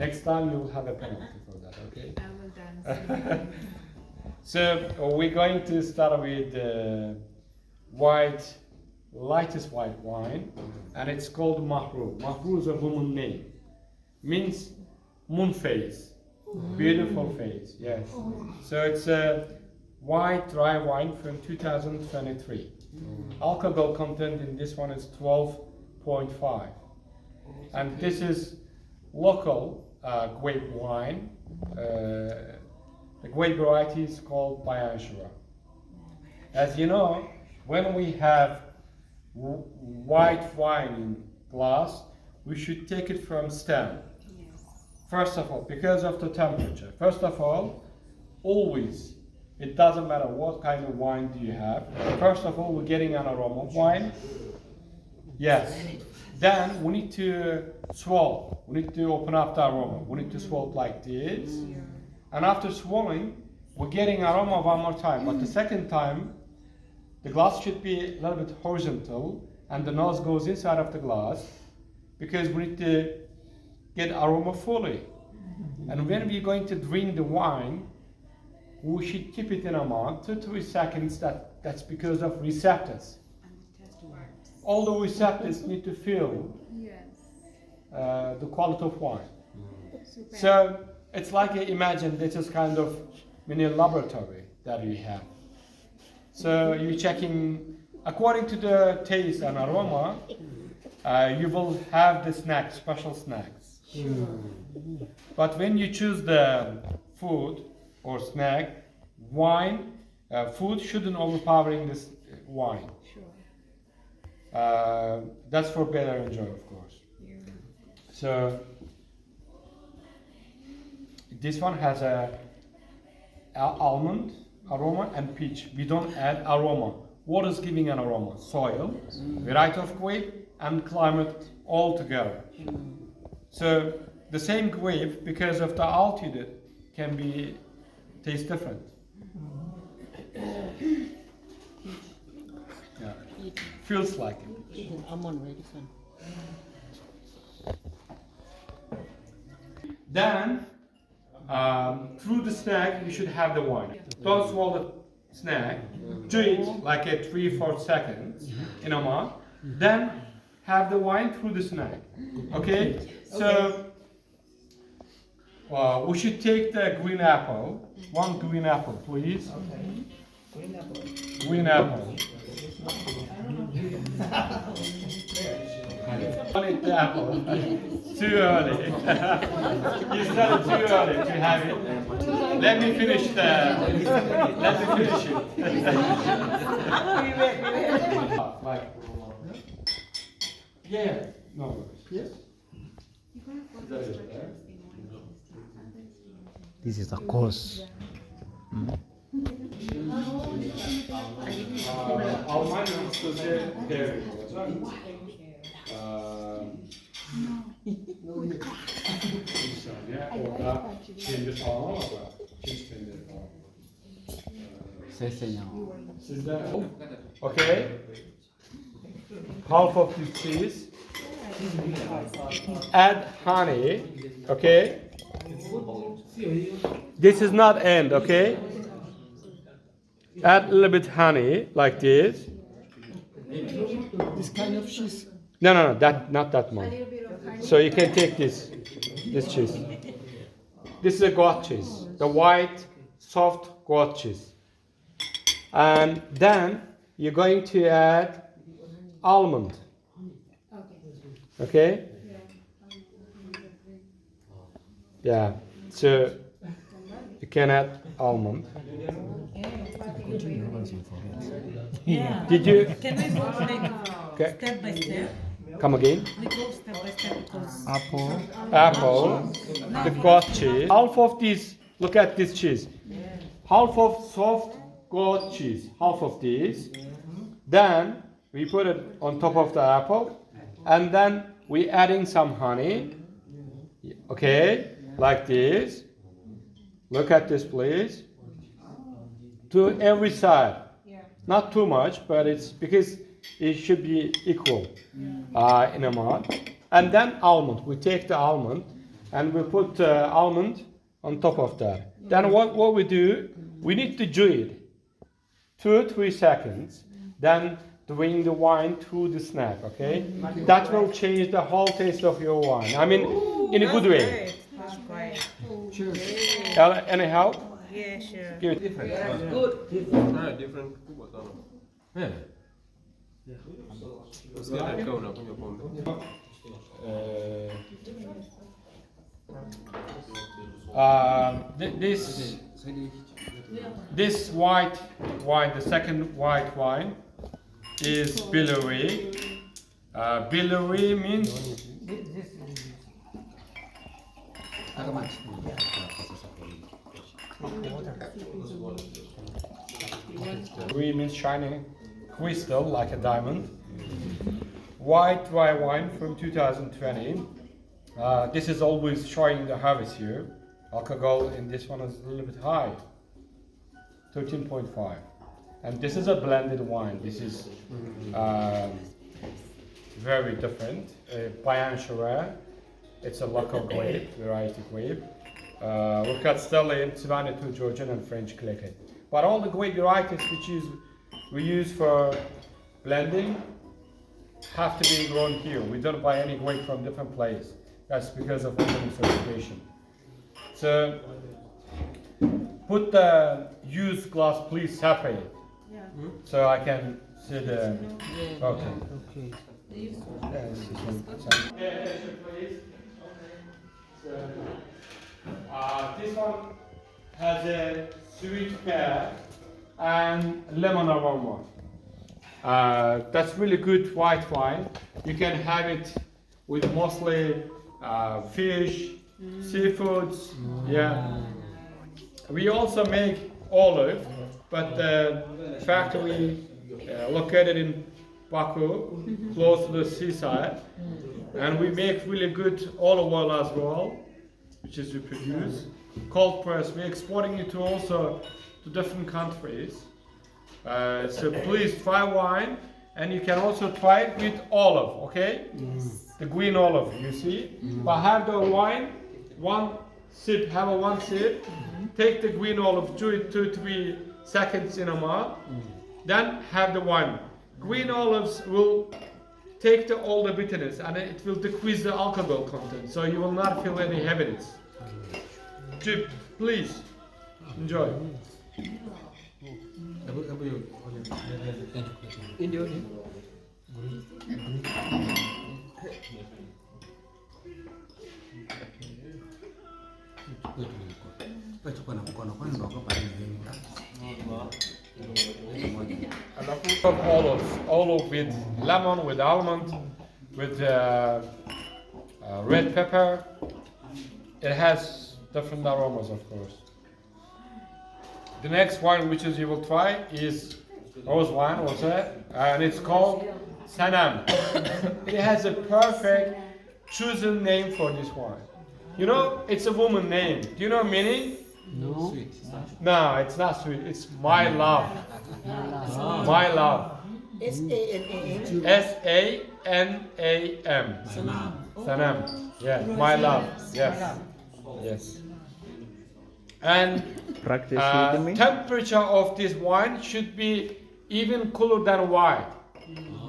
Next time you will have a penalty for that, okay? I will dance. So we're going to start with lightest white wine, and it's called mahru. Mahru is a woman name, means moon phase, beautiful phase. Yes. So it's a white dry wine from 2023. Alcohol content in this one is 12.5, and this is local grape wine. The grape variety is called Bayanshura. As you know, when we have white wine in glass, we should take it from stem. First of all, because of the temperature. First of all, always, it doesn't matter what kind of wine do you have. First of all, we're getting an aroma of wine. Yes. Then we need to swirl. We need to open up the aroma. We need to swirl like this. And after swirling, we're getting aroma one more time. But the second time, the glass should be a little bit horizontal and the nose goes inside of the glass because we need to get aroma fully. And when we're going to drink the wine, we should keep it in our mouth 2 to 3 seconds. That's because of receptors. All the receptors need to feel the quality of wine. So it's like, imagine this is kind of mini laboratory that we have. So you're checking, according to the taste and aroma, you will have the snacks, special snacks. But when you choose the food or snack, wine, food shouldn't overpowering this wine. That's for better enjoy, of course. So this one has a almond aroma and peach. We don't add aroma. What is giving an aroma? Soil, variety of grape, and climate all together. So the same grape, because of the altitude, can be taste different. Yeah. Feels like it. Then, through the snack, you should have the wine. Don't swallow the snack. Do it like a 3-4 seconds in a mouth. Then have the wine through the snack. Okay? So we should take the green apple. One green apple, please. Green apple. Green apple. One apple. Too early. You started too early to have it. Let me finish it. Like, yeah. No. Yes. This is the course. Almanya sözü devri olacak. Bir saniye, orada peynir falan ama da çiz peyniri falan. Sizde, okay. Half of this cheese. Add honey, okay. This is not end, okay. Add a little bit honey, like this. This kind of cheese. No, not that one. So you can take this cheese. This is a goat cheese, the white, soft goat cheese. And then you're going to add almond. Okay? Yeah, so you can add almond. Yeah. Did you? Can we go like Okay. step by step? Come again? We go step by step because Apple, the goat cheese. Half of this, look at this cheese. Half of soft goat cheese, half of this. Then we put it on top of the apple. And then we adding some honey. Okay, like this. Look at this, please. To every side. Not too much, but it's because it should be equal in amount. And then almond. We take the almond and we put almond on top of that. Then what we do, we need to do it 2 or 3 seconds, then drink the wine through the snack, okay? That will change the whole taste of your wine. I mean, in a good way. That's great. Cheers. Any help? Yeah, sure. Give it. Different Cuba sono. Schiena il cone con il pompe. This white wine, the second white wine, is Billary. Billary means Billary means shining crystal like a diamond. White dry wine from 2020. This is always showing the harvest here. Alcohol in this one is a little bit high, 13.5. And this is a blended wine. This is very different. Bayan Shiraz. It's a local grape, variety grape. We've got Stellium, Tsivanetu, Georgian, and French Clicquot. But all the grape varieties we use for blending have to be grown here. We don't buy any grape from different places. That's because of organic certification. So put the used glass please separate. So I can see the. Okay. This one has a sweet pear and lemon aroma. That's really good white wine. You can have it with mostly fish, seafoods. Yeah. We also make olive, but the factory located in Baku, close to the seaside, and we make really good olive oil as well, which is we produce. Cold press, we're exporting it to also to different countries. So please try wine, and you can also try it with olive, okay? The green olive, you see? But have the wine, one sip, take the green olive, do it 2 or 3 seconds in a mouth, then have the wine. Green olives will take all the bitterness and it will decrease the alcohol content, so you will not feel any heaviness. Please, enjoy. And a fruit of olive with lemon, with almond, with red pepper. It has different aromas, of course. The next wine which you will try is rose wine also, and it's called Sanam. It has a perfect chosen name for this wine. You know, it's a woman name. Do you know meaning? No. No, it's not sweet. It's my love. My love. S-A-N-A-M. S-A-N-A-M. Sanam. Yeah, my love. Yes. Yes. And temperature of this wine should be even cooler than wine.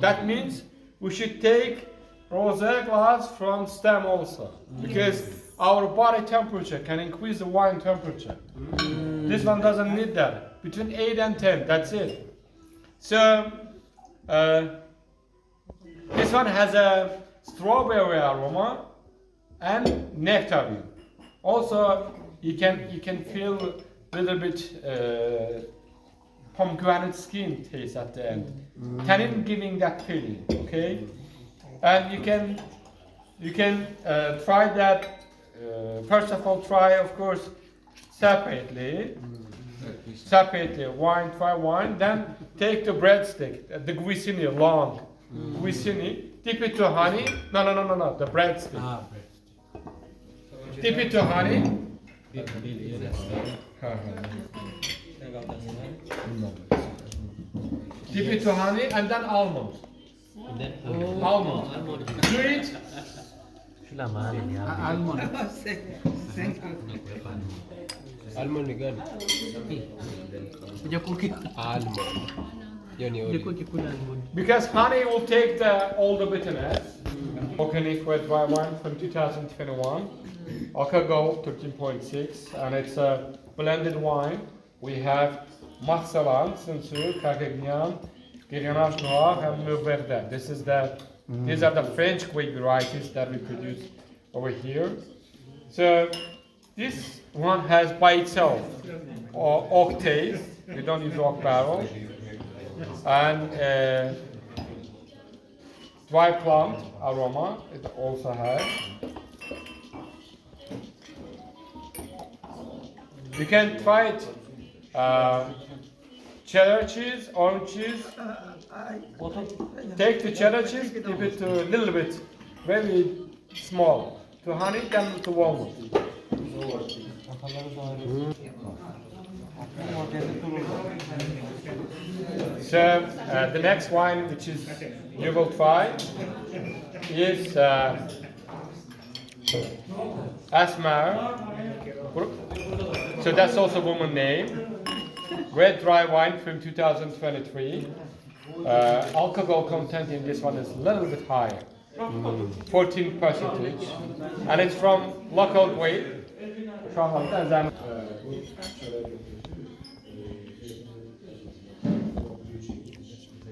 That means we should take rosé glass from stem also, because our body temperature can increase the wine temperature. This one doesn't need that. Between 8 and 10, that's it. So this one has a strawberry aroma and nectarine. Also, you can feel a little bit pomegranate skin taste at the end. Tannin giving that feeling, okay? And you can try that. First of all, try of course separately. Wine, try wine. Then take the breadstick, the grissini, long grissini. Dip it to honey. No. The breadstick. Dip it to honey. Dip it to honey and then almond. Almond. Do it Itulah mahal ya. Almond. Almond ni gani? Hujakukia. Almond. Hiyo ni olive. Hujakuwa kikula almond. Because honey will take all the bitterness. Organic red dry wine from 2021. Alcohol 13.6, and it's a blended wine. We have Marcelan, Censure, Carignan, Grenache Noir, and Le Verdun. These are the French grape varieties that we produce over here. So this one has by itself oak taste. We don't use oak barrel, and dry plant aroma. It also has. You can try it. Cheddar cheese, orange cheese. Take the cheddar cheese, dip it to a little bit, very small, to honey, then to walnut. So the next wine, which is you will try, is Asmar. So that's also a woman name. Red dry wine from 2023. Alcohol content in this one is a little bit higher, 14%, and it's from local grape.